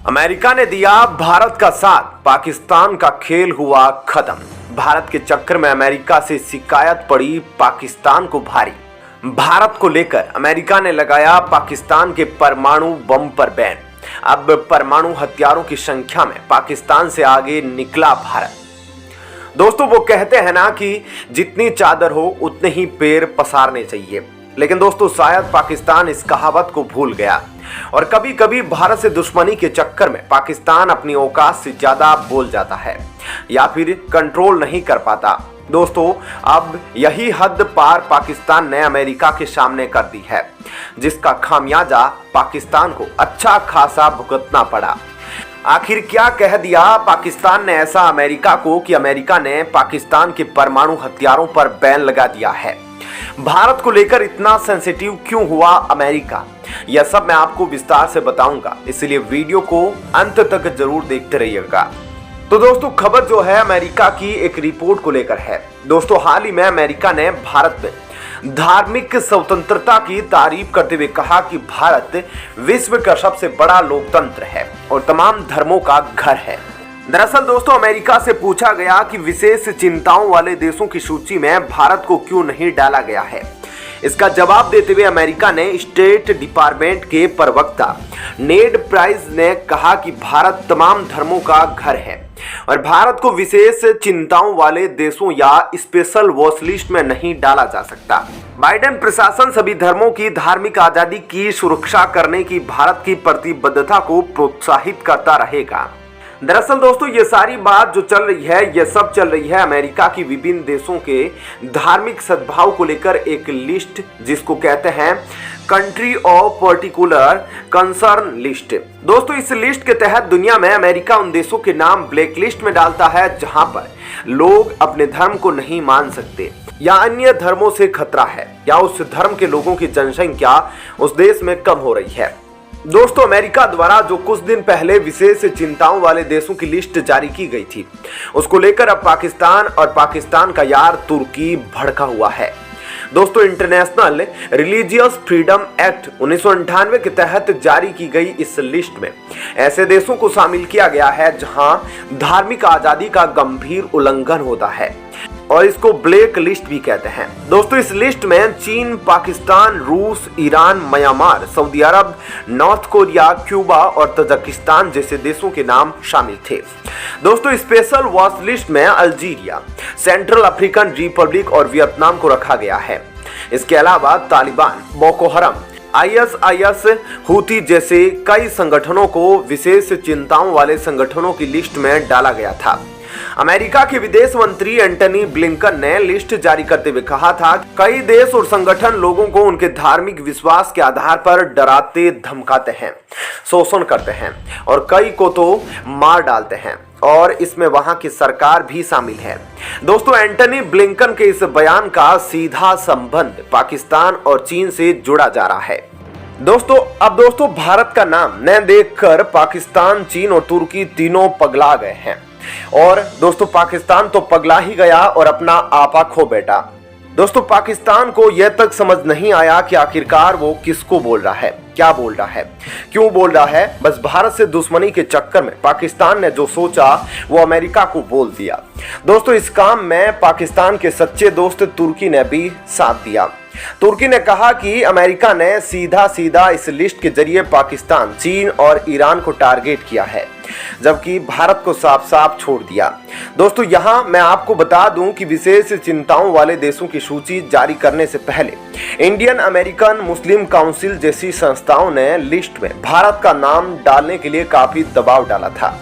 America ने दिया भारत का साथ, पाकिस्तान का खेल हुआ खत्म। भारत के चक्कर में अमेरिका से शिकायत पड़ी पाकिस्तान को भारी। भारत को लेकर अमेरिका ने लगाया पाकिस्तान के परमाणु बम पर बैन। अब परमाणु हथियारों की संख्या में पाकिस्तान से आगे निकला भारत। दोस्तों, वो कहते हैं ना कि जितनी चादर हो उतने ही पैर पसारने चाहिए, लेकिन दोस्तों शायद पाकिस्तान इस कहावत को भूल गया और कभी कभी भारत से दुश्मनी के चक्कर में पाकिस्तान अपनी औकात से ज्यादा बोल जाता है या फिर कंट्रोल नहीं कर पाता। दोस्तों, अब यही हद पार पाकिस्तान ने अमेरिका के सामने कर दी है, जिसका खामियाजा पाकिस्तान को अच्छा खासा भुगतना पड़ा। आखिर क्या कह दिया पाकिस्तान ने ऐसा अमेरिका को कि अमेरिका ने पाकिस्तान के परमाणु हथियारों पर बैन लगा दिया है? भारत को लेकर इतना सेंसिटिव क्यों हुआ अमेरिका? यह सब मैं आपको विस्तार से बताऊंगा, इसलिए वीडियो को अंत तक जरूर देखते रहिएगा। तो दोस्तों, खबर जो है अमेरिका की एक रिपोर्ट को लेकर है। दोस्तों, हाल ही में अमेरिका ने भारत में धार्मिक स्वतंत्रता की तारीफ करते हुए कहा कि भारत विश्व का सबसे बड़ा लोकतंत्र है और तमाम धर्मों का घर है। दरअसल दोस्तों, अमेरिका से पूछा गया कि विशेष चिंताओं वाले देशों की सूची में भारत को क्यों नहीं डाला गया है। इसका जवाब देते हुए अमेरिका ने स्टेट डिपार्टमेंट के प्रवक्ता नेड प्राइस ने कहा कि भारत तमाम धर्मों का घर है और भारत को विशेष चिंताओं वाले देशों या स्पेशल वॉच लिस्ट में नहीं डाला जा सकता। बाइडेन प्रशासन सभी धर्मों की धार्मिक आजादी की सुरक्षा करने की भारत की प्रतिबद्धता को प्रोत्साहित करता रहेगा। दरअसल दोस्तों, ये सारी बात जो चल रही है, ये सब चल रही है अमेरिका की विभिन्न देशों के धार्मिक सद्भाव को लेकर एक लिस्ट, जिसको कहते हैं country of particular concern list. दोस्तों, इस लिस्ट के तहत दुनिया में अमेरिका उन देशों के नाम ब्लैक लिस्ट में डालता है जहां पर लोग अपने धर्म को नहीं मान सकते या अन्य धर्मों से खतरा है या उस धर्म के लोगों की जनसंख्या उस देश में कम हो रही है। दोस्तों, अमेरिका द्वारा जो कुछ दिन पहले विशेष चिंताओं वाले देशों की लिस्ट जारी की गई थी, उसको लेकर अब पाकिस्तान और पाकिस्तान का यार तुर्की भड़का हुआ है। दोस्तों, इंटरनेशनल रिलीजियस फ्रीडम एक्ट 1998 के तहत जारी की गई इस लिस्ट में ऐसे देशों को शामिल किया गया है जहां धार्मिक आजादी का गंभीर उल्लंघन होता है और इसको ब्लैक लिस्ट भी कहते हैं। दोस्तों, इस लिस्ट में चीन, पाकिस्तान, रूस, ईरान, म्यांमार, सऊदी अरब, नॉर्थ कोरिया, क्यूबा और तजाकिस्तान जैसे देशों के नाम शामिल थे। दोस्तों, स्पेशल वॉच लिस्ट में अल्जीरिया, सेंट्रल अफ्रीकन रिपब्लिक और वियतनाम को रखा गया है। इसके अलावा तालिबान, बोको हरम, ISIS, हूती जैसे कई संगठनों को विशेष चिंताओं वाले संगठनों की लिस्ट में डाला गया था। अमेरिका के विदेश मंत्री एंटनी ब्लिंकन ने लिस्ट जारी करते हुए कहा था, कई देश और संगठन लोगों को उनके धार्मिक विश्वास के आधार पर डराते धमकाते हैं, शोषण करते हैं और कई को तो मार डालते हैं और इसमें वहां की सरकार भी शामिल है। दोस्तों, एंटनी ब्लिंकन के इस बयान का सीधा संबंध पाकिस्तान और चीन से जुड़ा जा रहा है। दोस्तों, भारत का नाम न देखकर पाकिस्तान, चीन और तुर्की तीनों पगला गए हैं और दोस्तों पाकिस्तान तो पगला ही गया और अपना आपा खो बैठा। दोस्तों, पाकिस्तान को यह तक समझ नहीं आया कि आखिरकार वो किसको बोल रहा है, क्या बोल रहा है, क्यों बोल रहा है। बस भारत से दुश्मनी के चक्कर में पाकिस्तान ने जो सोचा वो अमेरिका को बोल दिया। दोस्तों, इस काम में पाकिस्तान के सच्चे दोस्त तुर्की ने भी साथ दिया। तुर्की ने कहा कि अमेरिका ने सीधा सीधा इस लिस्ट के जरिए पाकिस्तान, चीन और ईरान को टारगेट किया है, जबकि भारत को साफ साफ छोड़ दिया। दोस्तों, यहां मैं आपको बता दूं कि विशेष चिंताओं वाले देशों की सूची जारी करने से पहले इंडियन अमेरिकन मुस्लिम काउंसिल जैसी संस्थाओं ने लिस्ट में भारत का नाम डालने के लिए काफी दबाव डाला था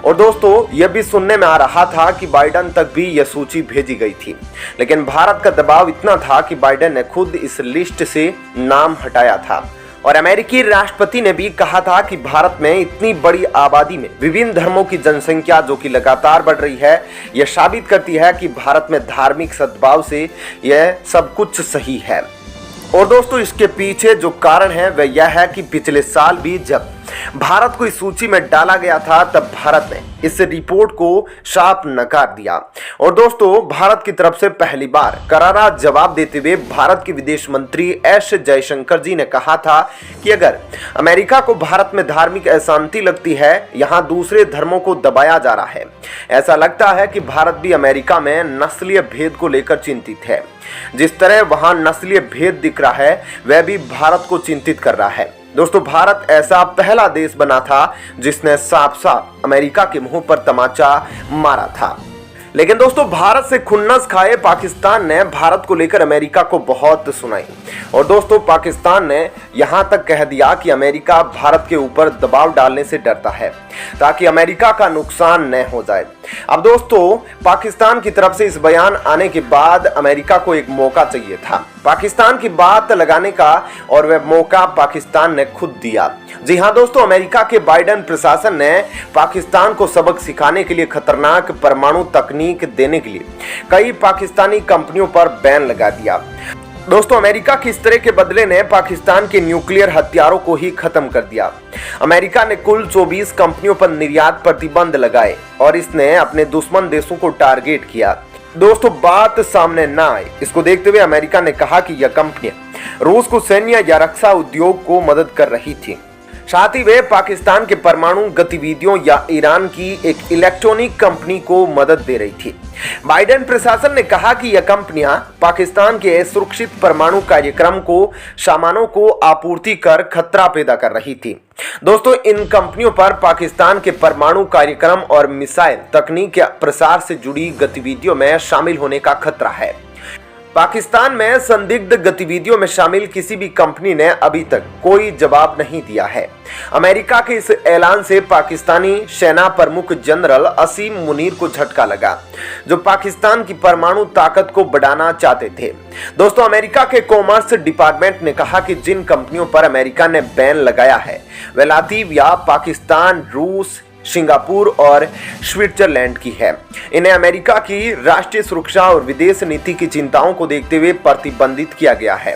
और दोस्तों, यह भी सुनने में आ रहा था कि बाइडेन तक भी यह सूची भेजी गई थी, लेकिन भारत का दबाव इतना था कि बाइडेन ने खुद इस लिस्ट से नाम हटाया था। और अमेरिकी राष्ट्रपति ने भी कहा था कि भारत में इतनी बड़ी आबादी में विभिन्न धर्मों की जनसंख्या जो कि लगातार बढ़ रही है, यह साबित करती है कि भारत में धार्मिक सद्भाव से यह सब कुछ सही है। और दोस्तों, इसके पीछे जो कारण है वह यह है कि पिछले साल भी जब भारत को इस सूची में डाला गया था, तब भारत ने इस रिपोर्ट को साफ नकार दिया। और दोस्तों, भारत की तरफ से पहली बार करारा जवाब देते हुए भारत के विदेश मंत्री एस जयशंकर जी ने कहा था कि अगर अमेरिका को भारत में धार्मिक अशांति लगती है, यहां दूसरे धर्मों को दबाया जा रहा है, ऐसा लगता है कि भारत भी अमेरिका में नस्लीय भेद को लेकर चिंतित है। जिस तरह वहां नस्लीय भेद दिख रहा है, वह भी भारत को चिंतित कर रहा है। दोस्तों, भारत ऐसा पहला देश बना था जिसने साफ साफ अमेरिका के मुंह पर तमाचा मारा था। लेकिन दोस्तों, भारत से खुन्नस खाए पाकिस्तान ने भारत को लेकर अमेरिका को बहुत सुनाई। और दोस्तों, पाकिस्तान ने यहां तक कह दिया कि अमेरिका भारत के ऊपर दबाव डालने से डरता है ताकि अमेरिका का नुकसान न हो जाए। अब दोस्तों, पाकिस्तान की तरफ से इस बयान आने के बाद अमेरिका को एक मौका चाहिए था पाकिस्तान की बात लगाने का, और वह मौका पाकिस्तान ने खुद दिया। जी हां दोस्तों, अमेरिका के बाइडेन प्रशासन ने पाकिस्तान को सबक सिखाने के लिए खतरनाक परमाणु तकनीक देने के लिए कई पाकिस्तानी कंपनियों पर बैन लगा दिया। दोस्तों, अमेरिका की इस तरह के बदले ने पाकिस्तान के न्यूक्लियर हथियारों को ही खत्म कर दिया। अमेरिका ने कुल 24 कंपनियों पर निर्यात प्रतिबंध लगाए और इसने अपने दुश्मन देशों को टारगेट किया। दोस्तों, बात सामने ना आए, इसको देखते हुए अमेरिका ने कहा कि यह कंपनियां रूस को सैन्य या रक्षा उद्योग को मदद कर रही थी, साथ ही वे पाकिस्तान के परमाणु गतिविधियों या ईरान की एक इलेक्ट्रॉनिक कंपनी को मदद दे रही थी। बाइडेन प्रशासन ने कहा कि यह कंपनियां पाकिस्तान के सुरक्षित परमाणु कार्यक्रम को सामानों को आपूर्ति कर खतरा पैदा कर रही थी। दोस्तों, इन कंपनियों पर पाकिस्तान के परमाणु कार्यक्रम और मिसाइल तकनीक के प्रसार से जुड़ी गतिविधियों में शामिल होने का खतरा है। पाकिस्तान में संदिग्ध गतिविधियों में शामिल किसी भी कंपनी ने अभी तक कोई जवाब नहीं दिया है। अमेरिका के इस ऐलान से पाकिस्तानी सेना प्रमुख जनरल असीम मुनीर को झटका लगा, जो पाकिस्तान की परमाणु ताकत को बढ़ाना चाहते थे। दोस्तों, अमेरिका के कॉमर्स डिपार्टमेंट ने कहा कि जिन कंपनियों पर अमेरिका ने बैन लगाया है वे लातविया, पाकिस्तान, रूस, सिंगापुर और स्विट्जरलैंड की है। इन्हें अमेरिका की राष्ट्रीय सुरक्षा और विदेश नीति की चिंताओं को देखते हुए प्रतिबंधित किया गया है।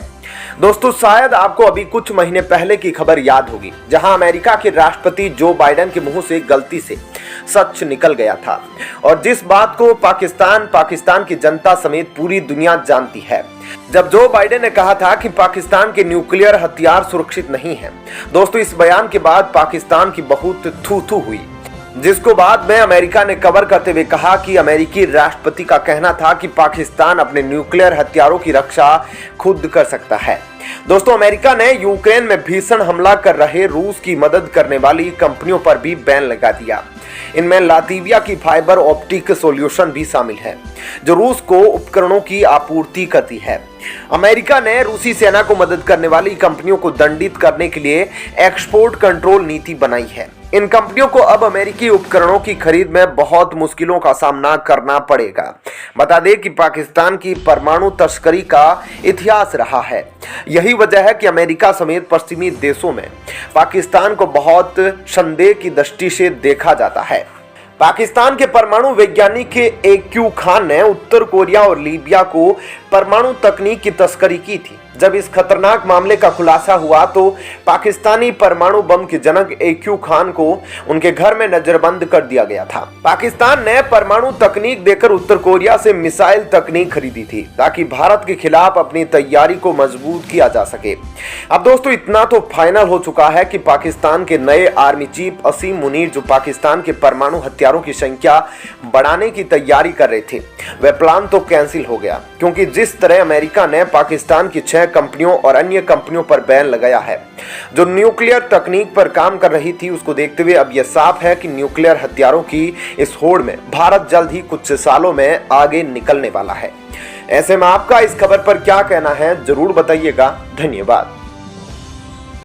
दोस्तों, शायद आपको अभी कुछ महीने पहले की खबर याद होगी, जहां अमेरिका के राष्ट्रपति जो बाइडेन के मुंह से गलती से सच निकल गया था, और जिस बात को पाकिस्तान की जनता समेत पूरी दुनिया जानती है, जब जो बाइडेन ने कहा था कि पाकिस्तान के न्यूक्लियर हथियार सुरक्षित नहीं हैं। दोस्तों, इस बयान के बाद पाकिस्तान की बहुत थू-थू हुई, जिसको बाद में अमेरिका ने कवर करते हुए कहा कि अमेरिकी राष्ट्रपति का कहना था कि पाकिस्तान अपने न्यूक्लियर हथियारों की रक्षा खुद कर सकता है। दोस्तों, अमेरिका ने यूक्रेन में भीषण हमला कर रहे रूस की मदद करने वाली कंपनियों पर भी बैन लगा दिया। इनमें लातविया की फाइबर ऑप्टिक सॉल्यूशन भी शामिल है, जो रूस को उपकरणों की आपूर्ति करती है। अमेरिका ने रूसी सेना को मदद करने वाली कंपनियों को दंडित करने के लिए एक्सपोर्ट कंट्रोल नीति बनाई है। इन कंपनियों को अब अमेरिकी उपकरणों की खरीद में बहुत मुश्किलों का सामना करना पड़ेगा। बता दें कि पाकिस्तान की परमाणु तस्करी का इतिहास रहा है। यही वजह है कि अमेरिका समेत पश्चिमी देशों में पाकिस्तान को बहुत संदेह की दृष्टि से देखा जाता है। पाकिस्तान के परमाणु वैज्ञानिक AQ खान ने उत्तर कोरिया और लीबिया को परमाणु तकनीक की तस्करी की थी। जब इस खतरनाक मामले का खुलासा हुआ तो पाकिस्तानी परमाणु बम के जनक AQ खान को उनके घर में नजरबंद कर दिया गया था। पाकिस्तान ने परमाणु तकनीक देकर उत्तर कोरिया से मिसाइल तकनीक खरीदी थी ताकि भारत के खिलाफ अपनी तैयारी को मजबूत किया जा सके। अब दोस्तों, इतना तो फाइनल हो चुका है कि पाकिस्तान के नए आर्मी चीफ असीम मुनीर, जो पाकिस्तान के परमाणु हथियारों की संख्या बढ़ाने की तैयारी कर रहे थे, वह प्लान तो कैंसिल हो गया, क्योंकि जिस तरह अमेरिका ने पाकिस्तान की 6 कंपनियों और अन्य कंपनियों पर बैन लगाया है जो न्यूक्लियर तकनीक पर काम कर रही थी, उसको देखते हुए अब यह साफ है कि न्यूक्लियर हथियारों की इस होड़ में भारत जल्द ही कुछ सालों में आगे निकलने वाला है। ऐसे में आपका इस खबर पर क्या कहना है, जरूर बताइएगा। धन्यवाद।